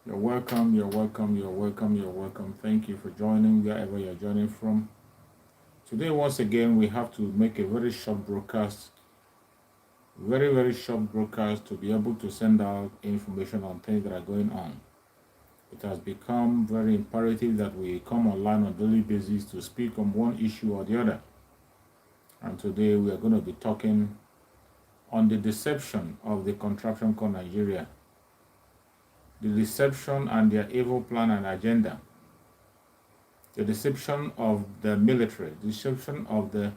You're welcome, you're welcome, you're welcome, you're welcome. Thank you for joining wherever you're joining from. Today, once again, we have to make a very short broadcast, very short broadcast to be able to send out information on things that are going on. It has become very imperative that we come online on a daily basis to speak on one issue or the other. And today we are going to be talking on the deception of the contraption called Nigeria. The deception and their evil plan and agenda. The deception of the military, the deception of the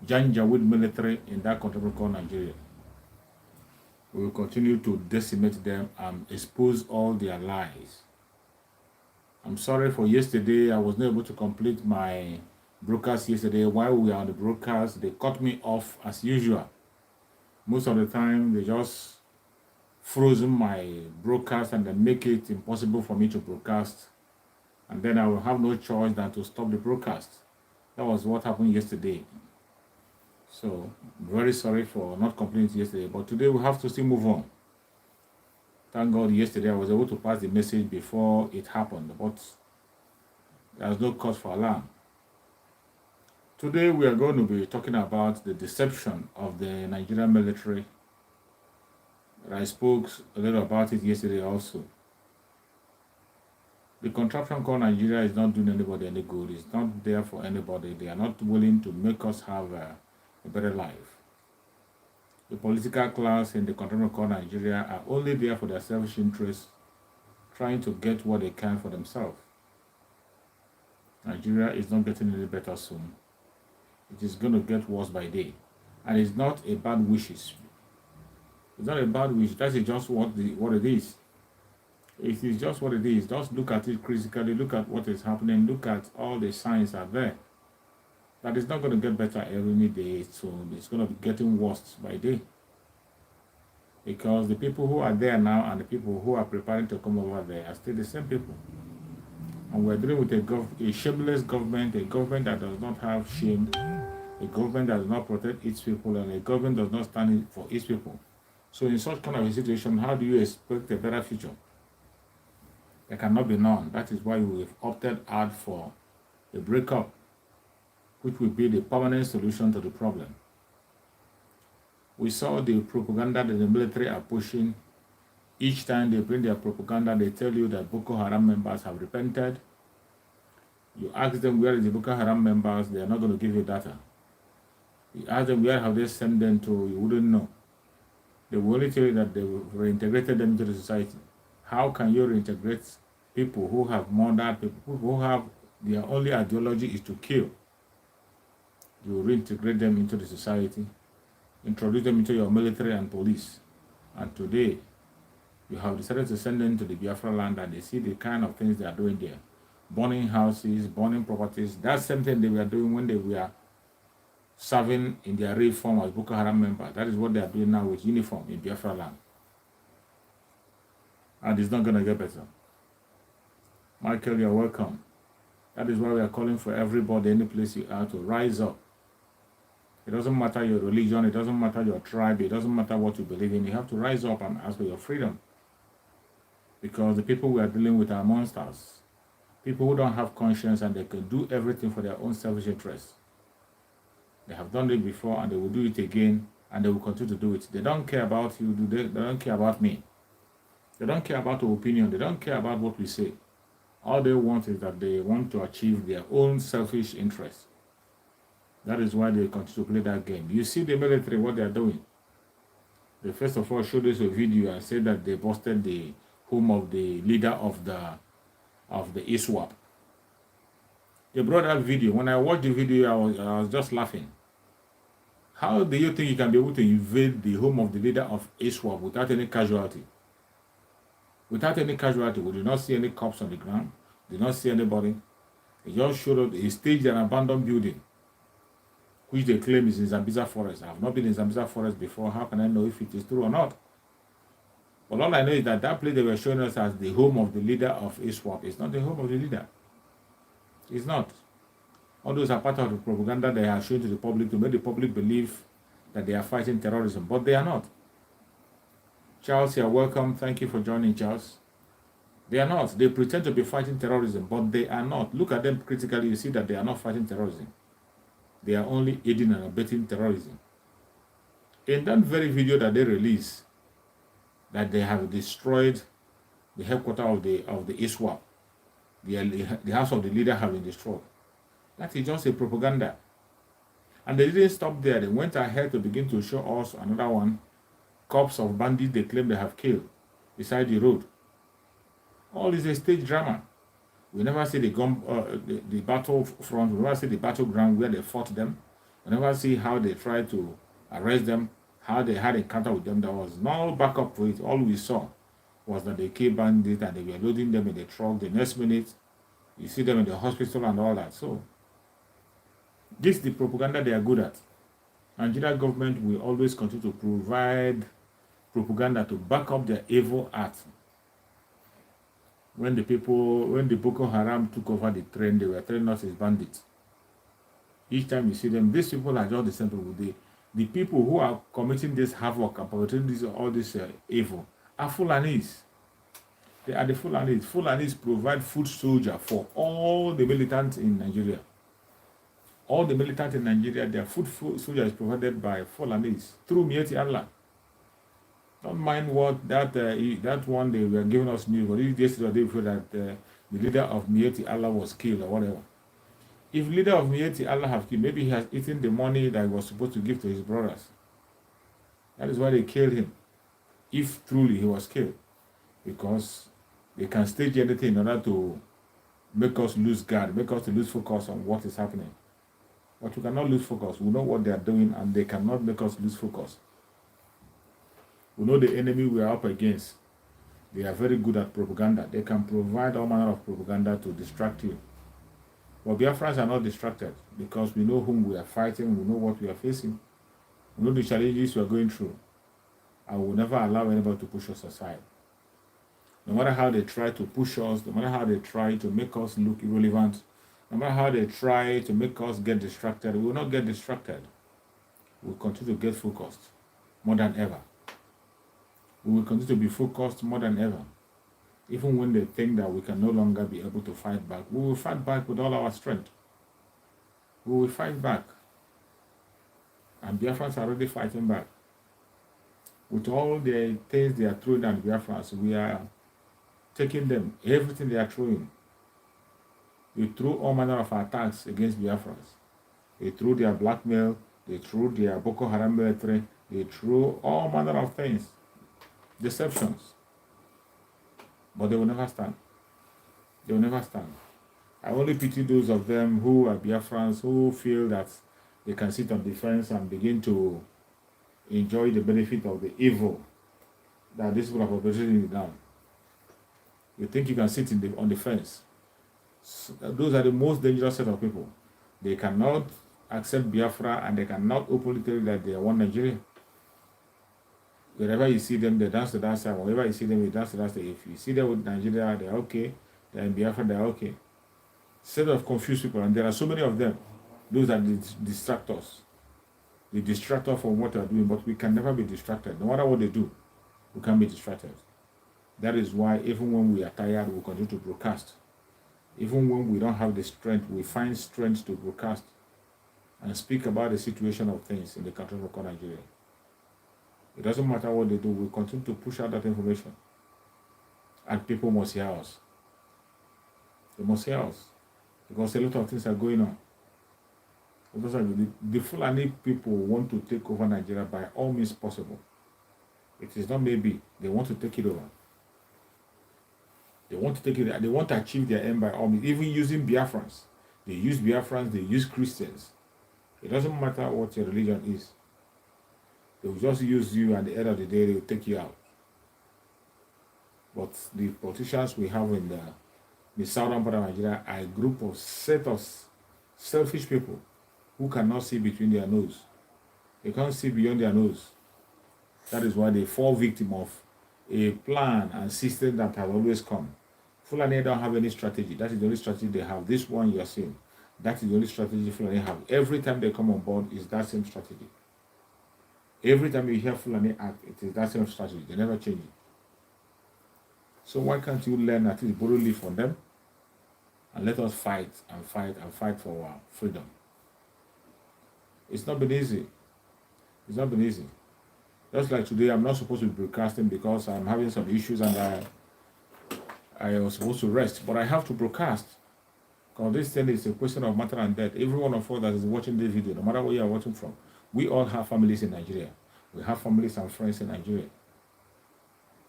Janjaweed military in that contraption called Nigeria. We will continue to decimate them and expose all their lies. I'm sorry for yesterday. I was not able to complete my broadcast yesterday. While we were on the broadcast, they cut me off as usual. Most of the time, they just frozen my broadcast and then make it impossible for me to broadcast. And then I will have no choice than to stop the broadcast. That was what happened yesterday. So, very sorry for not completing it yesterday. But today we have to still move on. Thank God yesterday I was able to pass the message before it happened. But there's no cause for alarm. Today we are going to be talking about the deception of the Nigerian military. I spoke a little about it yesterday also. The contraption called Nigeria is not doing anybody any good. It's not there for anybody. They are not willing to make us have a better life. The political class in the contraption called Nigeria are only there for their selfish interests, trying to get what they can for themselves. Nigeria is not getting any better soon. It is going to get worse by day. And it's not a bad wish. It's not a bad wish. That is just what it is. It is just what it is. Just look at it critically. Look at what is happening. Look at all the signs are there. That is not going to get better every day. So it's going to be getting worse by day. Because the people who are there now and the people who are preparing to come over there are still the same people. And we're dealing with a shameless government, a government that does not have shame, a government that does not protect its people, and a government does not stand for its people. So in such kind of a situation, how do you expect a better future? There cannot be none. That is why we have opted out for a breakup, which will be the permanent solution to the problem. We saw the propaganda that the military are pushing. Each time they bring their propaganda, they tell you that Boko Haram members have repented. You ask them where is the Boko Haram members, they are not going to give you data. You ask them where have they sent them to, you wouldn't know. They will only tell you that they reintegrated them into the society. How can you reintegrate people who have murdered people, who have their only ideology is to kill? You reintegrate them into the society, introduce them into your military and police. And today, you have decided to send them to the Biafra land and they see the kind of things they are doing there. Burning houses, burning properties. That's the same thing they were doing when they were serving in their real form as Boko Haram members. That is what they are doing now with uniform in Biafra land. And it's not going to get better. Michael, you're welcome. That is why we are calling for everybody, any place you are, to rise up. It doesn't matter your religion, it doesn't matter your tribe, it doesn't matter what you believe in. You have to rise up and ask for your freedom. Because the people we are dealing with are monsters. People who don't have conscience and they can do everything for their own selfish interests. They have done it before and they will do it again and they will continue to do it. They don't care about you, they don't care about me. They don't care about your opinion, they don't care about what we say. All they want is that they want to achieve their own selfish interests. That is why they continue to play that game. You see the military, what they are doing. They first of all showed us a video and said that they busted the home of the leader of the ISWAP. They brought that video. When I watched the video, I was just laughing. How do you think you can be able to invade the home of the leader of ISWAP without any casualty? Without any casualty, we did not see any cops on the ground. Did not see anybody. They just showed up. He staged an abandoned building, which they claim is in Zambiza Forest. I have not been in Zambiza Forest before. How can I know if it is true or not? But all I know is that that place they were showing us as the home of the leader of ISWAP is not the home of the leader. It's not. All those are part of the propaganda they are showing to the public to make the public believe that they are fighting terrorism, but they are not. Charles, you are welcome. Thank you for joining, Charles. They are not. They pretend to be fighting terrorism, but they are not. Look at them critically, you see that they are not fighting terrorism. They are only aiding and abetting terrorism. In that very video that they released, that they have destroyed the headquarters of the ISWAP, the house of the leader have been destroyed. That is just a propaganda. And they didn't stop there. They went ahead to begin to show us another one, corpse of bandits they claim they have killed beside the road. All is a stage drama. We never see the battle front. We never see the battleground where they fought them. We never see how they tried to arrest them, how they had encounter with them. There was no backup for it. All we saw was that they killed bandits and they were loading them in the truck. The next minute, you see them in the hospital and all that. So, this is the propaganda they are good at. Nigeria government will always continue to provide propaganda to back up their evil act. When the Boko Haram took over the train, they were telling us as bandits. Each time you see them, these people are just the same people. The people who are committing this havoc and perpetrating all this evil are Fulanis. They are the Fulanis. Fulanis provide food soldier for all the militants in Nigeria. All the militants in Nigeria, their food soldier is provided by Fulanis through Mieti Allah. Don't mind what that one they were giving us news, but yesterday they feel that the leader of Mieti Allah was killed or whatever. If leader of Mieti Allah have killed, maybe he has eaten the money that he was supposed to give to his brothers. That is why they killed him. If truly he was killed, because they can stage anything in order to make us lose guard, make us to lose focus on what is happening. But we cannot lose focus. We know what they are doing, and they cannot make us lose focus. We know the enemy we are up against. They are very good at propaganda. They can provide all manner of propaganda to distract you. But Biafrans are not distracted because we know whom we are fighting, we know what we are facing, we know the challenges we are going through. I will never allow anybody to push us aside. No matter how they try to push us, no matter how they try to make us look irrelevant, no matter how they try to make us get distracted, we will not get distracted. We will continue to get focused more than ever. We will continue to be focused more than ever. Even when they think that we can no longer be able to fight back, we will fight back with all our strength. We will fight back. And Biafrans are already fighting back. With all the things they are throwing at Biafrans, we are taking them, everything they are throwing. They threw all manner of attacks against Biafrans. They threw their blackmail, they threw their Boko Haram military, they threw all manner of things. Deceptions. But they will never stand. They will never stand. I only pity those of them who are Biafrans who feel that they can sit on the fence and begin to enjoy the benefit of the evil that these people are perpetrating down. You think you can sit on the fence. So those are the most dangerous set of people. They cannot accept Biafra and they cannot openly tell you that they are one Nigeria. Wherever you see them, they dance to that side. Wherever you see them, they dance to that side. If you see them with Nigeria, they're okay. They're in Biafra, they're okay. Set of confused people, and there are so many of them. Those are the distractors. They distract us from what they're doing, but we can never be distracted. No matter what they do, we can't be distracted. That is why even when we are tired, we continue to broadcast. Even when we don't have the strength, we find strength to broadcast and speak about the situation of things in the country of Nigeria. It doesn't matter what they do, we continue to push out that information. And people must hear us. They must hear us. Because a lot of things are going on. Because the Fulani people want to take over Nigeria by all means possible. It is not maybe, they want to take it over. They want to take it, they want to achieve their aim by all means, even using Biafrans. They use Biafrans, they use Christians. It doesn't matter what your religion is. They will just use you, and at the end of the day, they will take you out. But the politicians we have in the southern part of Nigeria are a group of set of selfish people who cannot see between their nose. They can't see beyond their nose. That is why they fall victim of a plan and system that has always come. Fulani don't have any strategy. That is the only strategy they have. This one you are seeing, that is the only strategy Fulani have. Every time they come on board is that same strategy. Every time you hear Fulani act, it is that same strategy. They never change it. So why can't you learn at least borrow leaf from them? And let us fight and fight and fight for our freedom. It's not been easy. It's not been easy. Just like today, I'm not supposed to be broadcasting because I'm having some issues and I was supposed to rest. But I have to broadcast. Because this thing is a question of matter and death. Every one of us that is watching this video, no matter where you are watching from, we all have families in Nigeria. We have families and friends in Nigeria.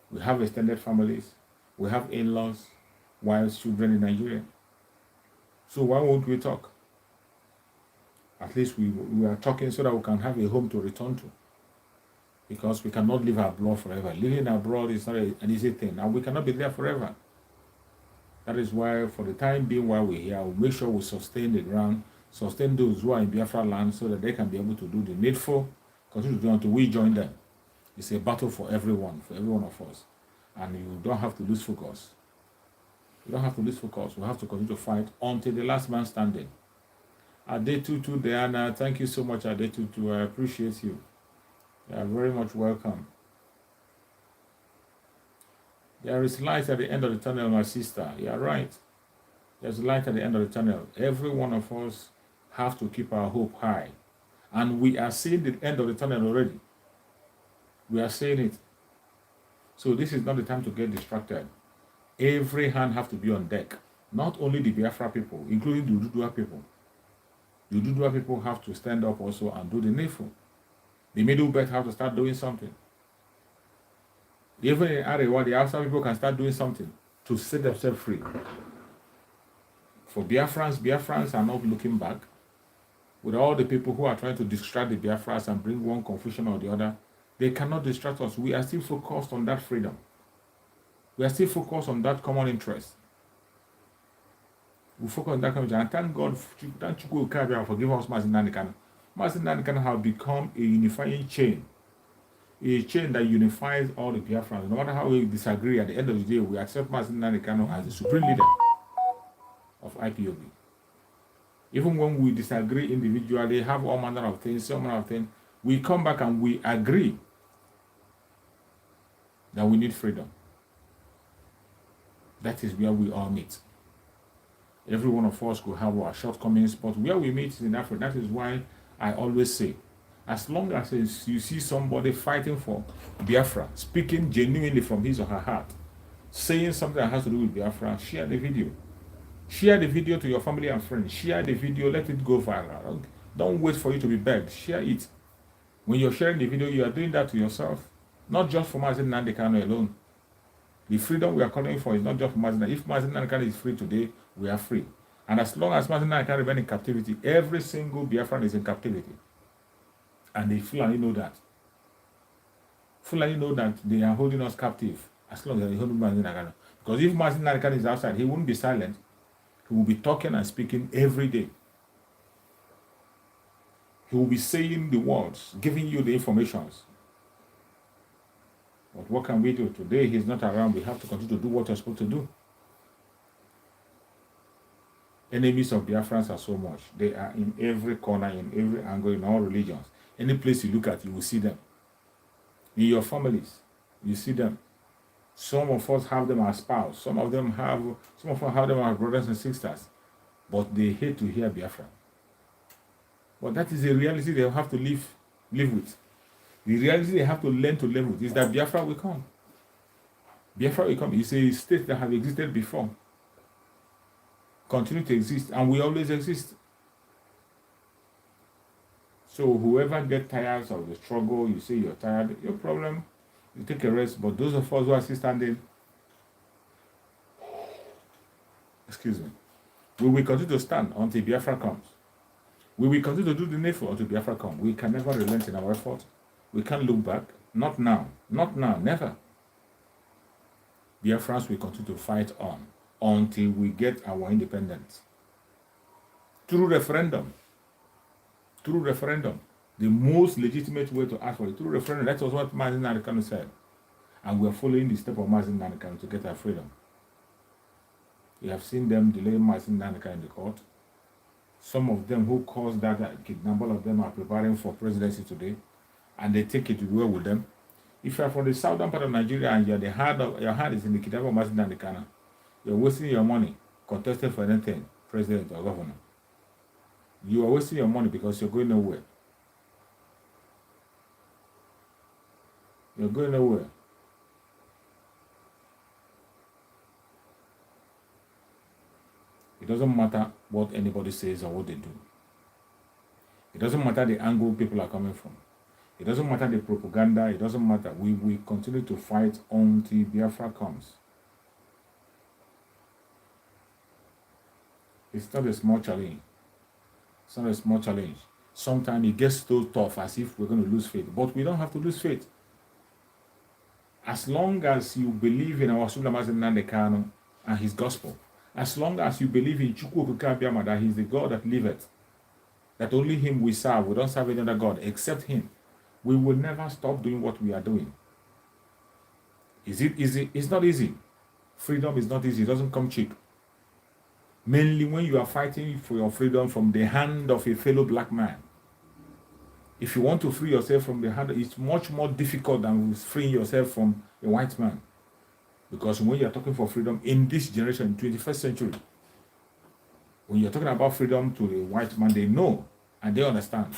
We have extended families. We have in-laws, wives, children in Nigeria. So why won't we talk? At least we are talking so that we can have a home to return to. Because we cannot live abroad forever. Living abroad is not an easy thing. And we cannot be there forever. That is why, for the time being while we're here, we'll make sure we sustain the ground, sustain those who are in Biafra land so that they can be able to do the needful, continue to do until we join them. It's a battle for every one of us. And you don't have to lose focus. You don't have to lose focus. We have to continue to fight until the last man standing. Adetutu Diana, thank you so much, Adetutu. I appreciate you. You are very much welcome. There is light at the end of the tunnel, my sister. You are right. There's light at the end of the tunnel. Every one of us have to keep our hope high. And we are seeing the end of the tunnel already. We are seeing it. So this is not the time to get distracted. Every hand has to be on deck. Not only the Biafra people, including the Ududua people. The Ududua people have to stand up also and do the needful. The middle belt have to start doing something. Even in Arewa, the outside people can start doing something to set themselves free. For Biafrans are not looking back. With all the people who are trying to distract the Biafrans and bring one confusion or the other, they cannot distract us. We are still focused on that freedom. We are still focused on that common interest. We focus on that common interest. And thank God, thank you for forgiving us, Mazin Nanikana. Mazin Nanikana have become a unifying chain. A chain that unifies all the Biafrans. No matter how we disagree, at the end of the day, we accept Mazin Nanikano as the supreme leader of IPOB. Even when we disagree individually, have all manner of things, some manner of things, we come back and we agree that we need freedom. That is where we all meet. Every one of us could have our shortcomings, but where we meet is in Africa. That is why I always say, as long as you see somebody fighting for Biafra, speaking genuinely from his or her heart, saying something that has to do with Biafra, share the video. Share the video to your family and friends. Share the video, let it go viral. Don't wait for you to be begged. Share it. When you're sharing the video, you are doing that to yourself. Not just for Mazin Nandekano alone. The freedom we are calling for is not just for Mazin. If Mazin Nandekano is free today, we are free. And as long as Mazin Nandekano remains in captivity, every single Biafran is in captivity. And the Fulani know that. Fulani know that they are holding us captive as long as they hold Mazin Nandekano. Because if Mazin Nandekano is outside, he won't be silent. He will be talking and speaking every day. He will be saying the words, giving you the informations. But what can we do? Today he's not around. We have to continue to do what we're supposed to do. Enemies of Biafrans are so much. They are in every corner, in every angle, in all religions. Any place you look at, you will see them. In your families, you see them. Some of us have them as spouse. Some of us have them as brothers and sisters. But they hate to hear Biafra. But that is a reality they have to live with. The reality they have to learn to live with is that Biafra will come. Biafra will come. It's a state that has existed before. Continue to exist, and we always exist. So whoever gets tired of the struggle, you say you're tired, your problem, you take a rest. But those of us who are still standing, we will continue to stand until Biafra comes. We will continue to do the needful until Biafra comes. We can never relent in our effort. We can't look back. Not now. Not now. Never. Biafrans will continue to fight on until we get our independence. Through referendum. Through referendum. The most legitimate way to ask for it. Through referendum. That was what Mazin Nandekano said. And we are following the step of Mazin Nandekano to get our freedom. We have seen them delay Mazin Nandekano in the court. Some of them who caused that kidnapping, all of them are preparing for presidency today. and they take it well with them. If you are from the southern part of Nigeria and your hand is in the kidnapping of Mazi Nnamdi Kanu, you're wasting your money contesting for anything, president or governor. You are wasting your money because you're going nowhere. You're going nowhere. It doesn't matter what anybody says or what they do. It doesn't matter the angle people are coming from. It doesn't matter the propaganda. It doesn't matter. We will continue to fight until Biafra comes. It's not a small challenge. It's not a small challenge. Sometimes it gets so tough as if we're going to lose faith. But we don't have to lose faith. As long as you believe in our Supreme Mazi Nnamdi Kanu and his gospel, as long as you believe in Chukwu Okike Abiama, that he is the God that liveth, that only him we serve, we don't serve any other God except him, we will never stop doing what we are doing. Is it easy? It's not easy. Freedom is not easy. It doesn't come cheap. Mainly when you are fighting for your freedom from the hand of a fellow black man. If you want to free yourself from the hand, it's much more difficult than freeing yourself from a white man. Because when you're talking for freedom in this generation, 21st century, when you're talking about freedom to the white man, they know and they understand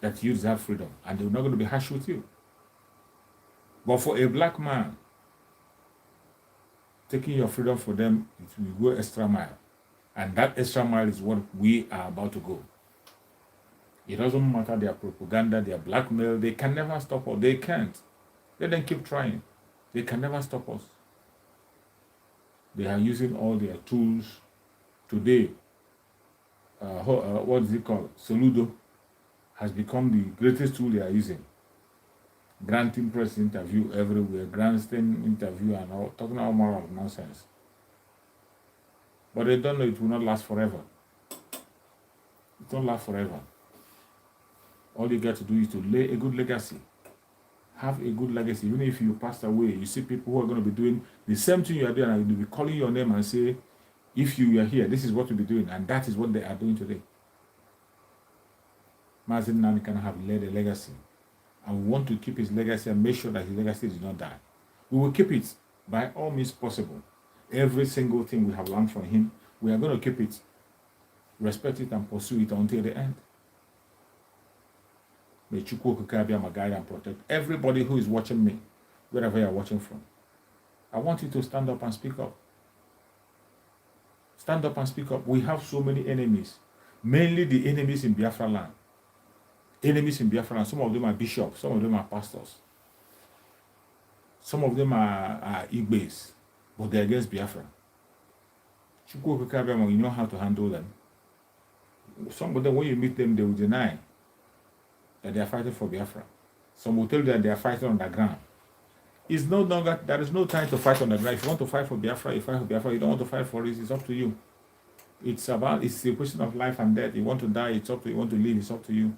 that you deserve freedom and they're not going to be harsh with you. But for a black man, taking your freedom for them, it will go extra mile. And that extra mile is what we are about to go. It doesn't matter their propaganda, their blackmail, they can never stop us. They can't. Let them keep trying. They can never stop us. They are using all their tools. Today, what is it called? Soludo has become the greatest tool they are using. Granting press interview everywhere, granting interview and all, talking all manner of nonsense. But they don't know it will not last forever. It won't last forever. All you got to do is to lay a good legacy. Have a good legacy. Even if you pass away, you see people who are going to be doing the same thing you are doing, and you'll be calling your name and say, if you are here, this is what you'll be doing, and that is what they are doing today. Mazi Nnamdi Kanu have led a legacy, and we want to keep his legacy and make sure that his legacy does not die. We will keep it by all means possible. Every single thing we have learned from him, we are going to keep it, respect it, and pursue it until the end. May Chukwu Okike Abiama guide and protect everybody who is watching me, wherever you are watching from. I want you to stand up and speak up. Stand up and speak up. We have so many enemies, mainly the enemies in Biafra land. Enemies in Biafra land. Some of them are bishops, some of them are pastors. Some of them are Igbes, but they're against Biafra. Chukwu Okike Abiama, you know how to handle them. Some of them, when you meet them, they will deny that they are fighting for Biafra. Some will tell you that they are fighting on the ground. It's no longer, there is no time to fight on the ground. If you want to fight for Biafra, you fight for Biafra. You don't want to fight for it, it's up to you. It's a question of life and death. You want to die, it's up to you. You want to live, it's up to you.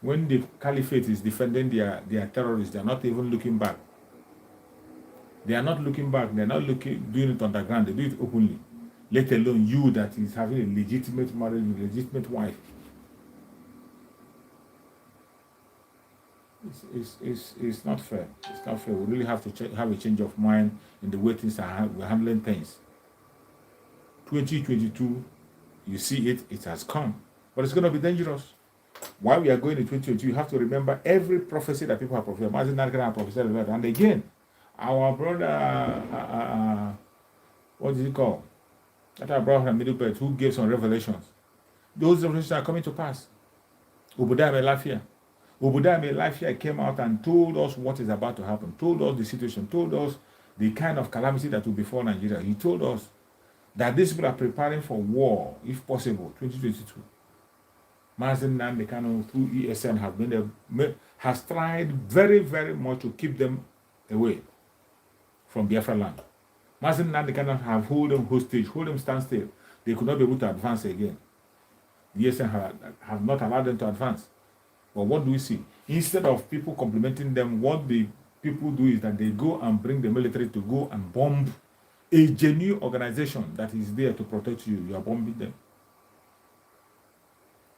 When the caliphate is defending their terrorists, they are not even looking back. They are not looking back. They are not doing it on the ground. They do it openly. Let alone you that is having a legitimate marriage, a legitimate wife. It's not fair. It's not fair. We really have to have a change of mind in the way things are we're handling things. 2022, you see it has come, but it's going to be dangerous. While we are going in 2022, you have to remember every prophecy that people have prophesied. Mazi Nnamdi Kanu prophesied about, and again, our brother, what is it called? That our brother from Middle Belt, who gave some revelations. Those revelations are coming to pass. Obadiah Melafia. Obadiah Melafia came out and told us what is about to happen, told us the situation, told us the kind of calamity that will befall Nigeria. He told us that these people are preparing for war, if possible, 2022. Mazi Nnamdi Kanu through ESN has tried very, very much to keep them away from Biafra land. Mazi Nnamdi Kanu have hold them hostage, hold them standstill. They could not be able to advance again. The ESN have not allowed them to advance. But what do we see? Instead of people complimenting them, what the people do is that they go and bring the military to go and bomb a genuine organization that is there to protect you. You are bombing them.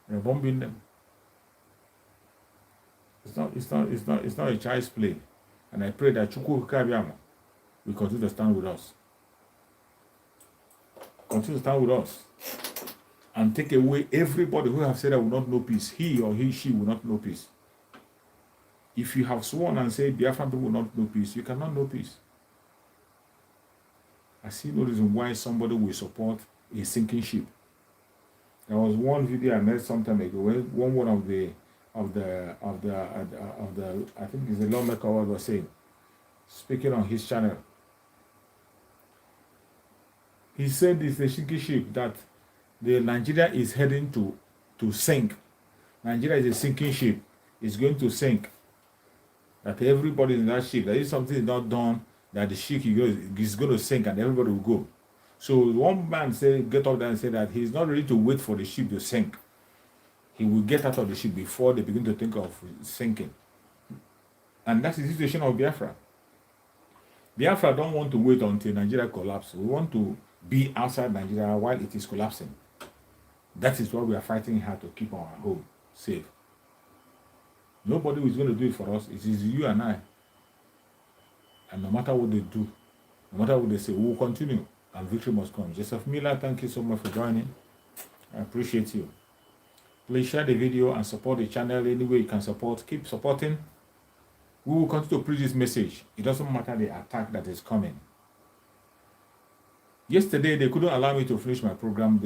You are bombing them. It's not a child's play. And I pray that Chukwu Kabiama will continue to stand with us. Continue to stand with us. And take away everybody who have said I will not know peace. He or she will not know peace. If you have sworn and said Biafran people will not know peace, you cannot know peace. I see no reason why somebody will support a sinking ship. There was one video I made some time ago where one of the I think it's the lawmaker was saying, speaking on his channel. He said it's a sinking ship that the Nigeria is heading to sink. Nigeria is a sinking ship. It's going to sink. That everybody in that ship, that if something is not done, that the ship is going to sink and everybody will go. So one man said, get up there and say that he's not ready to wait for the ship to sink. He will get out of the ship before they begin to think of sinking. And that's the situation of Biafra. Biafra don't want to wait until Nigeria collapses. We want to be outside Nigeria while it is collapsing. That is why we are fighting hard to keep our home safe. Nobody is going to do it for us. It is you and I. And no matter what they do, no matter what they say, we will continue. And victory must come. Joseph Miller, thank you so much for joining. I appreciate you. Please share the video and support the channel any way you can support. Keep supporting. We will continue to preach this message. It doesn't matter the attack that is coming. Yesterday, they couldn't allow me to finish my program.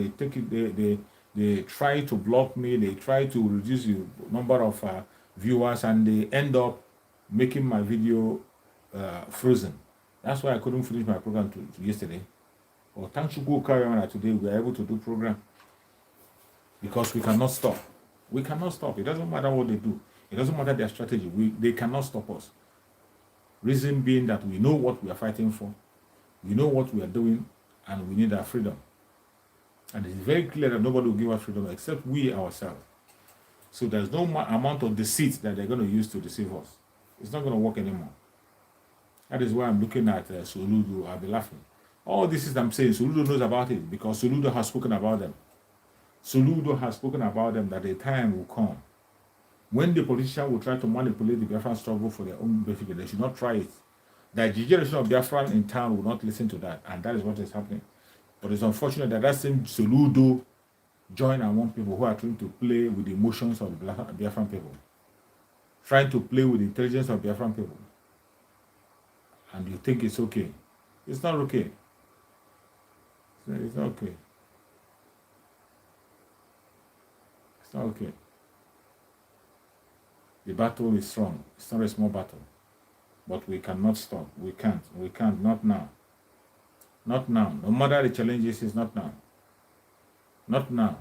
They try to block me. They try to reduce the number of viewers, and they end up making my video frozen. That's why I couldn't finish my program to yesterday. But thanks to go carry on today, we are able to do program because we cannot stop. We cannot stop. It doesn't matter what they do. It doesn't matter their strategy. They cannot stop us. Reason being that we know what we are fighting for. We know what we are doing, and we need our freedom. And it's very clear that nobody will give us freedom except we ourselves. So there's no amount of deceit that they're going to use to deceive us. It's not going to work anymore. That is why I'm looking at Soludo. I'll be laughing. All this is I'm saying, Soludo knows about it because Soludo has spoken about them. Soludo has spoken about them that the time will come when the politician will try to manipulate the Biafran struggle for their own benefit. They should not try it. The generation of Biafran in town will not listen to that, and that is what is happening. But it's unfortunate that same Soludo join among people who are trying to play with the emotions of the Biafran people, trying to play with the intelligence of Biafran people. And you think it's okay. It's not okay. It's not okay. It's not okay. The battle is strong. It's not a small battle. But we cannot stop. We can't. We can't. Not now. Not now. No matter the challenges, it's not now. Not now.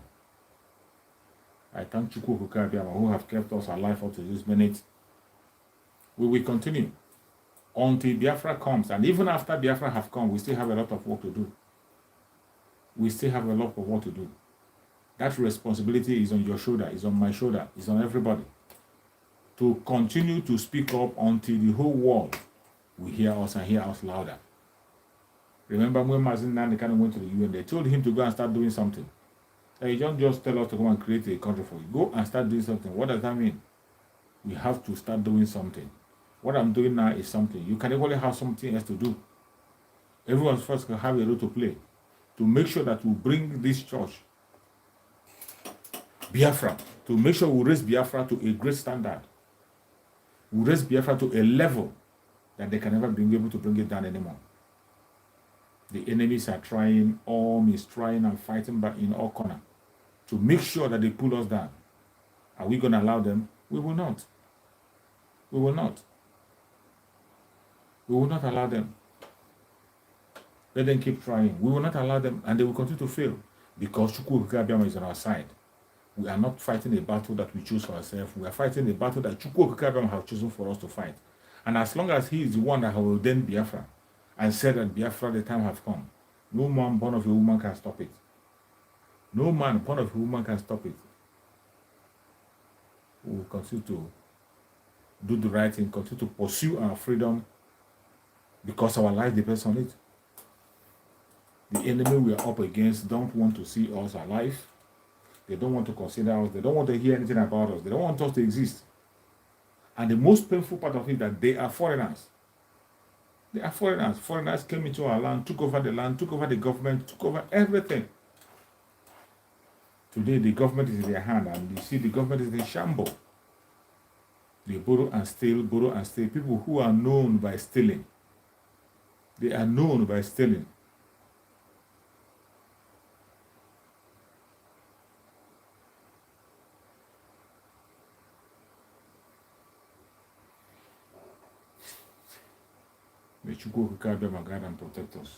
I thank Chukwu Kabiama who have kept us alive up to this minute. We will continue until Biafra comes. And even after Biafra have come, we still have a lot of work to do. We still have a lot of work to do. That responsibility is on your shoulder, is on my shoulder, is on everybody. To continue to speak up until the whole world will hear us and hear us louder. Remember when Mazin Nandekano went to the UN, they told him to go and start doing something. They don't just tell us to go and create a country for you. Go and start doing something. What does that mean? We have to start doing something. What I'm doing now is something. You can equally have something else to do. Everyone's first can have a role to play to make sure that we bring this church, Biafra, to make sure we raise Biafra to a great standard. We raise Biafra to a level that they can never be able to bring it down anymore. The enemies are trying, all means trying and fighting back in all corners to make sure that they pull us down. Are we going to allow them? We will not. We will not. We will not allow them. Let them keep trying. We will not allow them, and they will continue to fail because Chukwu Kabiama is on our side. We are not fighting a battle that we choose for ourselves. We are fighting a battle that Chukwu Kabiama has chosen for us to fight. And as long as he is the one that has ordained Biafra and said that Biafra, the time has come, no man born of a woman can stop it. No man born of a woman can stop it. We will continue to do the right thing, continue to pursue our freedom because our life depends on it. The enemy we are up against don't want to see us alive. They don't want to consider us. They don't want to hear anything about us. They don't want us to exist. And the most painful part of it is that they are foreigners. They are foreigners. Foreigners came into our land, took over the land, took over the government, took over everything. Today, the government is in their hand, and you see the government is in shambles. They borrow and steal, borrow and steal. People who are known by stealing. They are known by stealing. May Chukwu guide them and guide and protect us.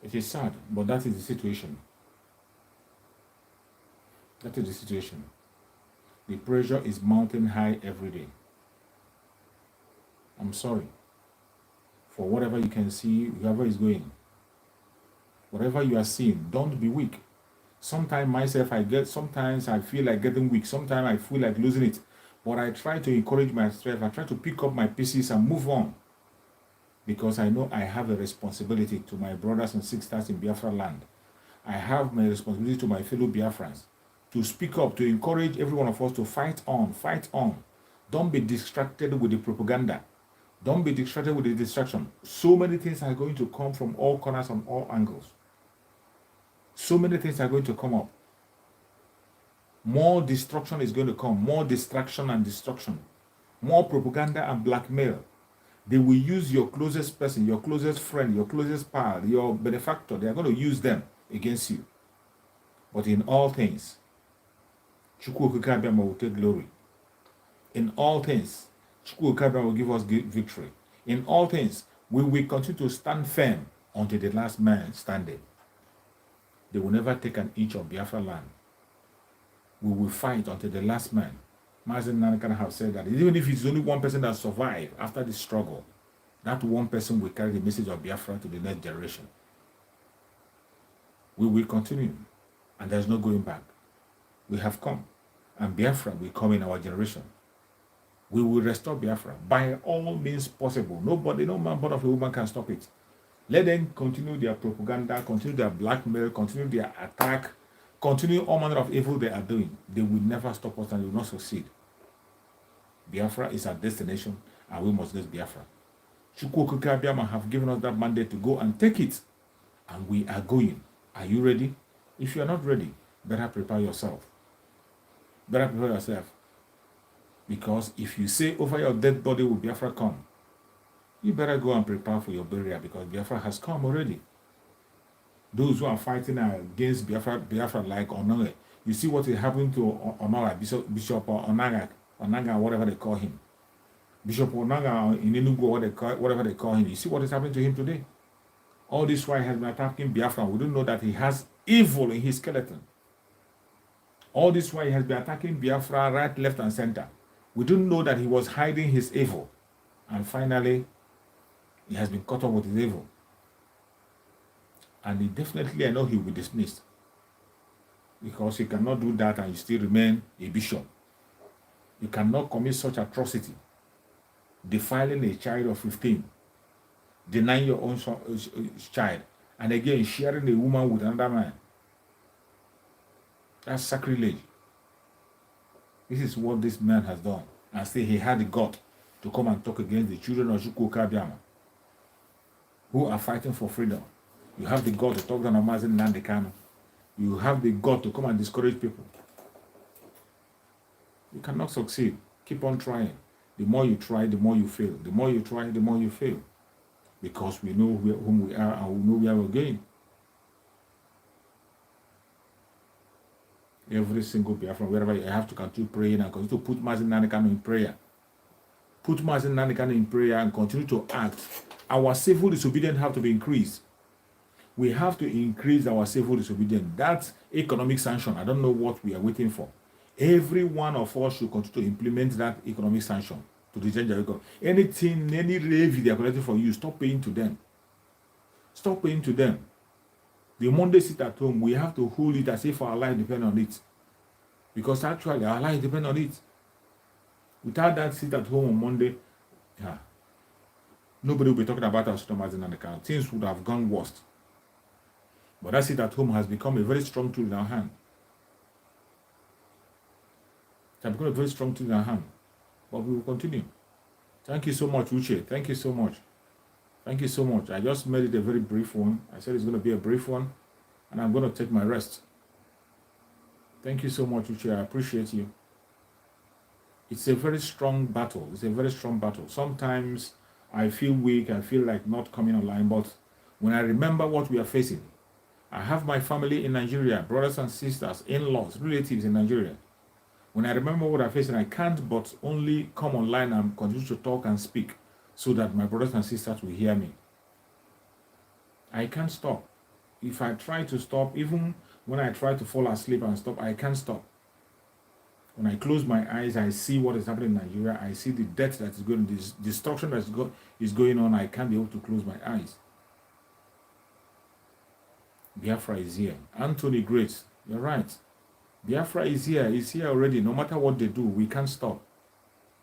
It is sad, but that is the situation. That is the situation. The pressure is mounting high every day. I'm sorry. For whatever you can see, whoever is going, whatever you are seeing, don't be weak. Sometimes myself, sometimes I feel like getting weak. Sometimes I feel like losing it. But I try to encourage myself. I try to pick up my pieces and move on. Because I know I have a responsibility to my brothers and sisters in Biafra land. I have my responsibility to my fellow Biafrans to speak up, to encourage every one of us to fight on, fight on. Don't be distracted with the propaganda. Don't be distracted with the distraction. So many things are going to come from all corners and all angles. So many things are going to come up. More destruction is going to come. More distraction and destruction. More propaganda and blackmail. They will use your closest person, your closest friend, your closest pal, your benefactor. They are going to use them against you. But in all things, Chukwu Okike will take glory. In all things, Chukwu Okike will give us victory. In all things, we will continue to stand firm until the last man standing. They will never take an inch of Biafra land. We will fight until the last man. Mazen Nanakana have said that even if it's only one person that survived after the struggle, that one person will carry the message of Biafra to the next generation. We will continue, and there's no going back. We have come, and Biafra will come in our generation. We will restore Biafra by all means possible. Nobody, no man born of a woman can stop it. Let them continue their propaganda, continue their blackmail, continue their attack, continue all manner of evil they are doing. They will never stop us and they will not succeed. Biafra is our destination, and we must get Biafra. Chukwu Okike Abiama have given us that mandate to go and take it, and we are going. Are you ready? If you are not ready, better prepare yourself. Better prepare yourself. Because if you say over your dead body will Biafra come, you better go and prepare for your burial, because Biafra has come already. Those who are fighting against Biafra like Onaga, you see what is happening to Onaga, Bishop Onaga, whatever they call him. Bishop Onaga in Enugu, whatever they call him. You see what is happening to him today? All this while he has been attacking Biafra. We don't know that he has evil in his skeleton. All this while he has been attacking Biafra right, left, and center. We don't know that he was hiding his evil. And finally, he has been caught up with his evil. And I know he will be dismissed. Because you cannot do that and you still remain a bishop. You cannot commit such atrocity. Defiling a child of 15. Denying your own child. And again, sharing a woman with another man. That's sacrilege. This is what this man has done. And say he had the gut to come and talk against the children of Chukwu Okike Abiama, who are fighting for freedom. You have the gut to talk down on Mazen Nnamdi Kanu. You have the gut to come and discourage people. You cannot succeed. Keep on trying. The more you try, the more you fail. The more you try, the more you fail. Because we know whom we are and we know where we're going. Every single Biafran, wherever you have to continue praying and continue to put Mazen Nnamdi Kanu in prayer. Put Mazen Nnamdi Kanu in prayer and continue to act. Our civil disobedience have to be increased. We have to increase our civil disobedience. That's economic sanction. I don't know what we are waiting for. Every one of us should continue to implement that economic sanction to the change of economy. Anything, any levy they are collecting for you, stop paying to them. Stop paying to them. The Monday sit at home, we have to hold it as if our life depends on it. Because actually, our life depends on it. Without that sit at home on Monday, nobody will be talking about our stomachs in an account. Things would have gone worse. But that sit at home has become a very strong tool in our hand. It has become a very strong thing in our hand. But we will continue. Thank you so much, Uche. Thank you so much. Thank you so much. I just made it a very brief one. I said it's going to be a brief one, and I'm going to take my rest. Thank you so much, Uche. I appreciate you. It's a very strong battle. It's a very strong battle. Sometimes I feel weak. I feel like not coming online. But when I remember what we are facing, I have my family in Nigeria, brothers and sisters, in-laws, relatives in Nigeria. When I remember what I'm facing, I can't but only come online and continue to talk and speak so that my brothers and sisters will hear me. I can't stop. If I try to stop, even when I try to fall asleep and stop, I can't stop. When I close my eyes, I see what is happening in Nigeria. I see the death that is going, this destruction that is going on. I can't be able to close my eyes. Biafra is here. Anthony Grace, you're right. Biafra is here. It's here already. No matter what they do, we can't stop.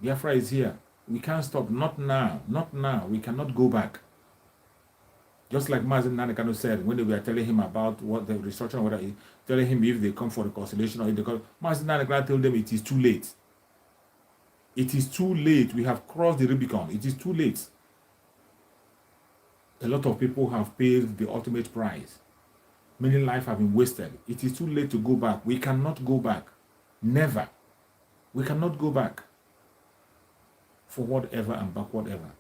Biafra is here. We can't stop. Not now. Not now. We cannot go back. Just like Mazen Nanekano said when they were telling him about what the restructuring, what telling him if they come for reconciliation or if they come, Mazen Nanekano told them it is too late. It is too late. We have crossed the Rubicon. It is too late. A lot of people have paid the ultimate price. Many lives have been wasted. It is too late to go back. We cannot go back. Never. We cannot go back. Forward ever and backward ever.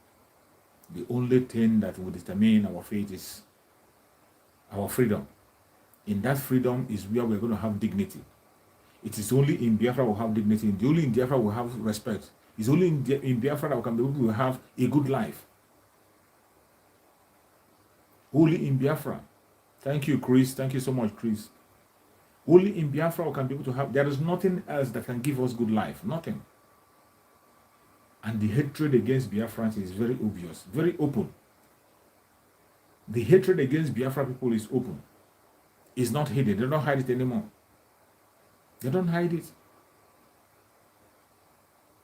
The only thing that will determine our fate is our freedom. In that freedom is where we're going to have dignity. It is only in Biafra we'll have dignity. Only in Biafra we'll have respect. It's only in Biafra that we can be able to have a good life. Only in Biafra. Thank you, Chris. Thank you so much, Chris. Only in Biafra we can be able to have. There is nothing else that can give us good life. Nothing. And the hatred against Biafrans is very obvious, very open. The hatred against Biafra people is open. It's not hidden. They don't hide it anymore. They don't hide it.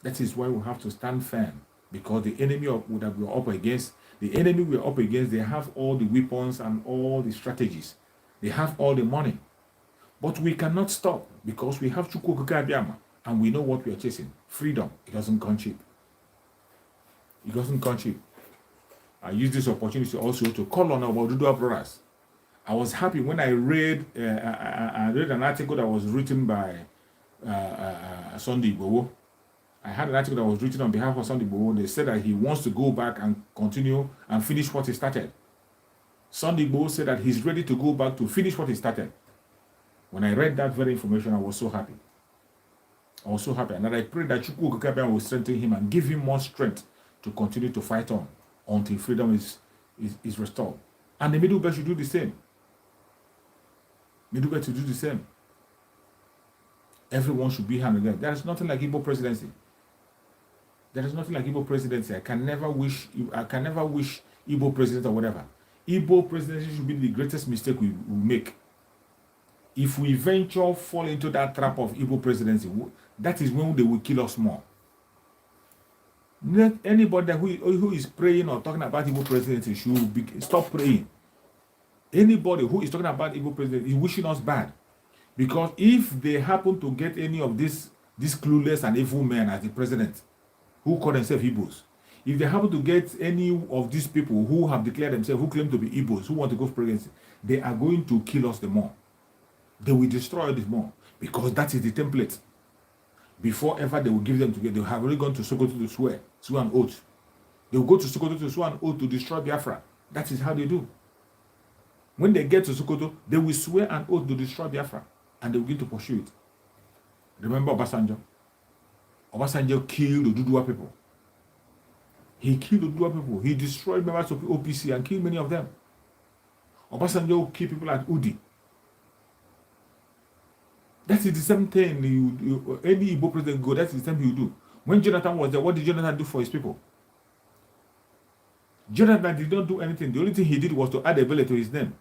That is why we have to stand firm. Because the enemy that we are up against, they have all the weapons and all the strategies. They have all the money. But we cannot stop because we have Chukwuka and we know what we are chasing. Freedom. It doesn't come cheap. It doesn't come cheap. I use this opportunity also to call on our Dudua brothers. I was happy when I read an article that was written by Sunday Igboho. I had an article that was written on behalf of Sunday Igboho. They said that he wants to go back and continue and finish what he started. Sunday Igboho said that he's ready to go back to finish what he started. When I read that very information, I was so happy. I was so happy. And I pray that Chukwu Okakabian will strengthen him and give him more strength to continue to fight on until freedom is restored. And the Middle Belt should do the same. Middle Belt should do the same. Everyone should be hand again. There is nothing like Igbo presidency. There is nothing like Igbo presidency. I can never wish Igbo president or whatever. Igbo presidency should be the greatest mistake we will make. If we venture fall into that trap of Igbo presidency, that is when they will kill us more. Let anybody who is praying or talking about Igbo presidency should stop praying. Anybody who is talking about Igbo presidency is wishing us bad. Because if they happen to get any of these clueless and evil men as the president, who call themselves Igbos, if they happen to get any of these people who have declared themselves, who claim to be Igbos, who want to go for presidency, they are going to kill us the more. They will destroy us more. Because that is the template. Before ever they will give them together, they have already gone to Sokoto to swear an oath. They will go to Sokoto to swear an oath to destroy Biafra. That is how they do. When they get to Sokoto, they will swear an oath to destroy Biafra. And they will begin to pursue it. Remember Obasanjo? Obasanjo killed the Dudua people. He killed the Dudua people. He destroyed members of OPC and killed many of them. Obasanjo killed people at Udi. That is the same thing. Any Igbo president go, that's the same thing you do. When Jonathan was there, what did Jonathan do for his people? Jonathan did not do anything. The only thing he did was to add a belly to his name.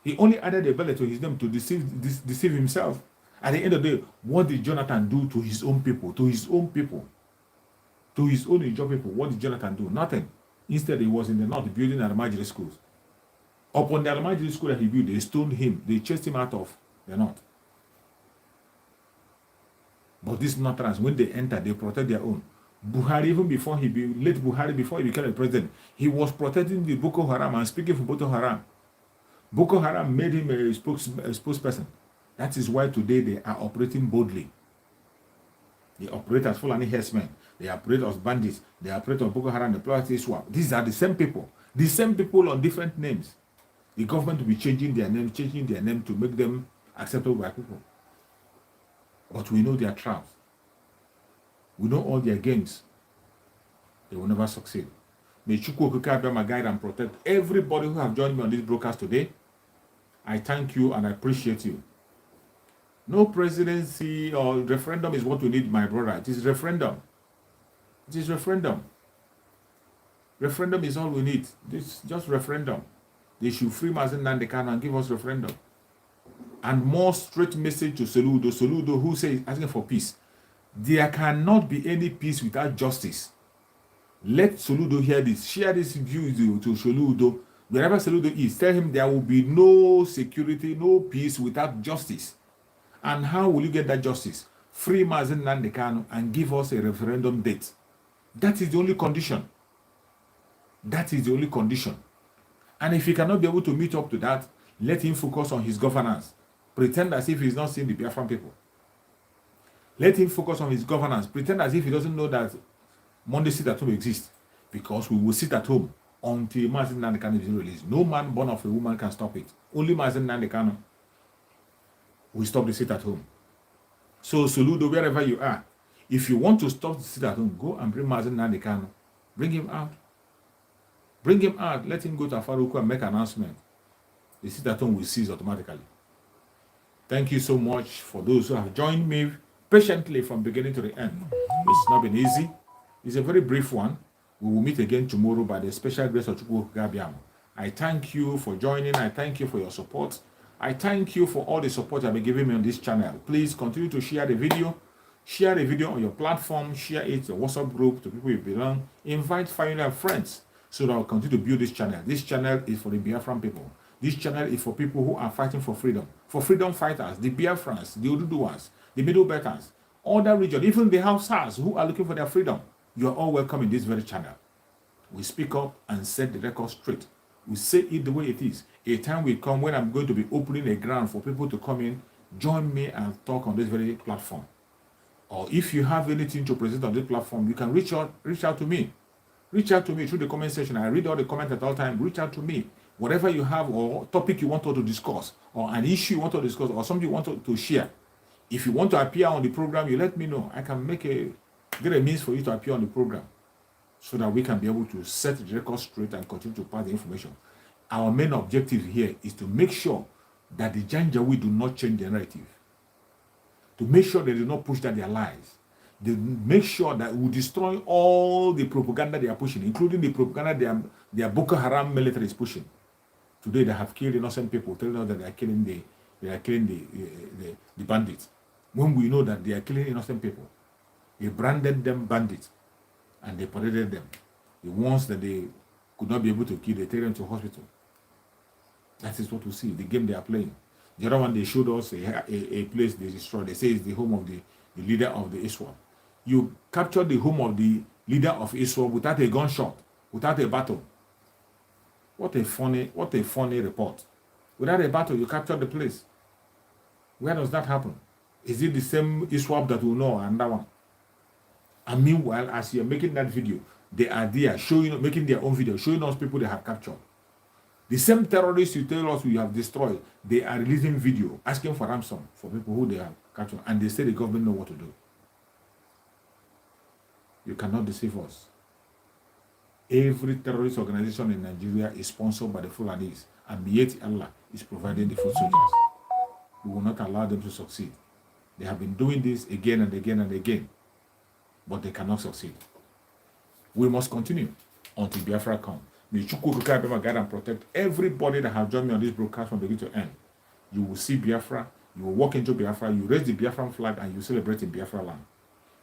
He only added a belly to his name to deceive himself. At the end of the day, what did Jonathan do to his own people? To his own people? To his own Ijaw people? What did Jonathan do? Nothing. Instead, he was in the north building Almajiri schools. Upon the Almajiri school that he built, they stoned him. They chased him out of the north. But these Northerners, when they enter, they protect their own. Buhari, even before late Buhari, before he became a president, he was protecting the Boko Haram and speaking for Boko Haram. Boko Haram made him a spokesperson. That is why today they are operating boldly. They operate as Fulani herdsmen. They operate as bandits. They operate on Boko Haram, the Plateau Swap. These are the same people. The same people on different names. The government will be changing their name to make them acceptable by people. But we know their traps. We know all their games. They will never succeed. May Chukwu Okike be my guide and protect everybody who have joined me on this broadcast today. I thank you and I appreciate you. No presidency or referendum is what we need, my brother. It is referendum. It is referendum. Referendum is all we need. This just referendum. They should free Mazen Nnamdi Kanu and give us referendum. And more straight message to Soludo. Soludo, who says asking for peace. There cannot be any peace without justice. Let Soludo hear this. Share this view to Soludo. Wherever Soludo is, tell him there will be no security, no peace without justice. And how will you get that justice? Free Mazen Nnamdi Kanu and give us a referendum date. That is the only condition. That is the only condition. And if he cannot be able to meet up to that, let him focus on his governance. Pretend as if he's not seeing the Biafran people. Let him focus on his governance. Pretend as if he doesn't know that Monday sit at home exists. Because we will sit at home until Mazen Nnamdi Kanu is released. No man born of a woman can stop it. Only Mazen Nnamdi Kanu will stop the sit at home. So Soludo, wherever you are, if you want to stop the sit at home, go and bring Mazen Nnamdi Kanu. Bring him out. Bring him out. Let him go to Afaruku and make an announcement. The sit at home will cease automatically. Thank you so much for those who have joined me patiently from beginning to the end. It's not been easy. It's a very brief one. We will meet again tomorrow by the special grace of Chukwu Gabiam. I thank you for joining. I thank you for your support. I thank you for all the support you have been giving me on this channel. Please continue to share the video. Share the video on your platform. Share it in your WhatsApp group to people you belong. Invite family and friends so that we'll continue to build this channel. This channel is for the Biafran people. This channel is for people who are fighting for freedom fighters, the Biafrans, the Oduduwas, the Middle Belters, all that region, even the Hausas who are looking for their freedom. You are all welcome in this very channel. We speak up and set the record straight. We say it the way it is. A time will come when I'm going to be opening a ground for people to come in, join me and talk on this very platform. Or if you have anything to present on this platform, you can reach out to me. Reach out to me through the comment section. I read all the comments at all times. Reach out to me. Whatever you have or topic you want to discuss or an issue you want to discuss or something you want to share. If you want to appear on the program, you let me know. I can get a means for you to appear on the program so that we can be able to set the record straight and continue to pass the information. Our main objective here is to make sure that the Janjaweed do not change the narrative. To make sure they do not push that their lies. They make sure that we destroy all the propaganda they are pushing, including the propaganda their Boko Haram military is pushing. Today they have killed innocent people, telling us that they are killing the bandits. When we know that they are killing innocent people, they branded them bandits and they paraded them. The ones that they could not be able to kill, they take them to hospital. That is what we see, the game they are playing. The other one, they showed us a place they destroyed. They say it's the home of the leader of the ISWAP. You captured the home of the leader of ISWAP without a gunshot, without a battle. What a funny report. Without a battle, you captured the place. Where does that happen? Is it the same ISWAP that we know and that one? And meanwhile, as you're making that video, they are there making their own video, showing us people they have captured. The same terrorists you tell us we have destroyed, they are releasing video, asking for ransom for people who they have captured. And they say the government know what to do. You cannot deceive us. Every terrorist organization in Nigeria is sponsored by the Fulanis, and yet Allah is providing the food soldiers. We will not allow them to succeed. They have been doing this again and again and again, but they cannot succeed. We must continue until Biafra comes. May Chukwu Okike guide and protect everybody that have joined me on this broadcast from beginning to end. You will see Biafra, you will walk into Biafra, you raise the Biafran flag, and you celebrate in Biafra land.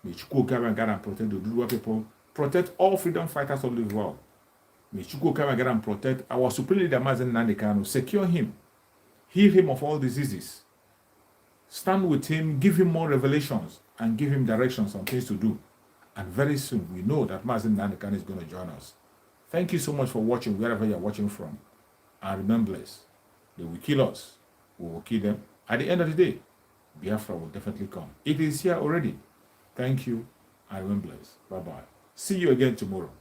May Chukwu Okike guide and protect the Oduduwa people, protect all freedom fighters all over the world. May Chukwu Okike guide and protect our supreme leader Mazen Nnamdi Kanu, secure him, heal him of all diseases, Stand with him, give him more revelations, and give him directions on things to do. And very soon, we know that Mazen Nanakan is going to join us. Thank you so much for watching, wherever you're watching from. And remember this, they will kill us, we will kill them. At the end of the day, Biafra will definitely come. It is here already. Thank you, and remember this. Bye-bye. See you again tomorrow.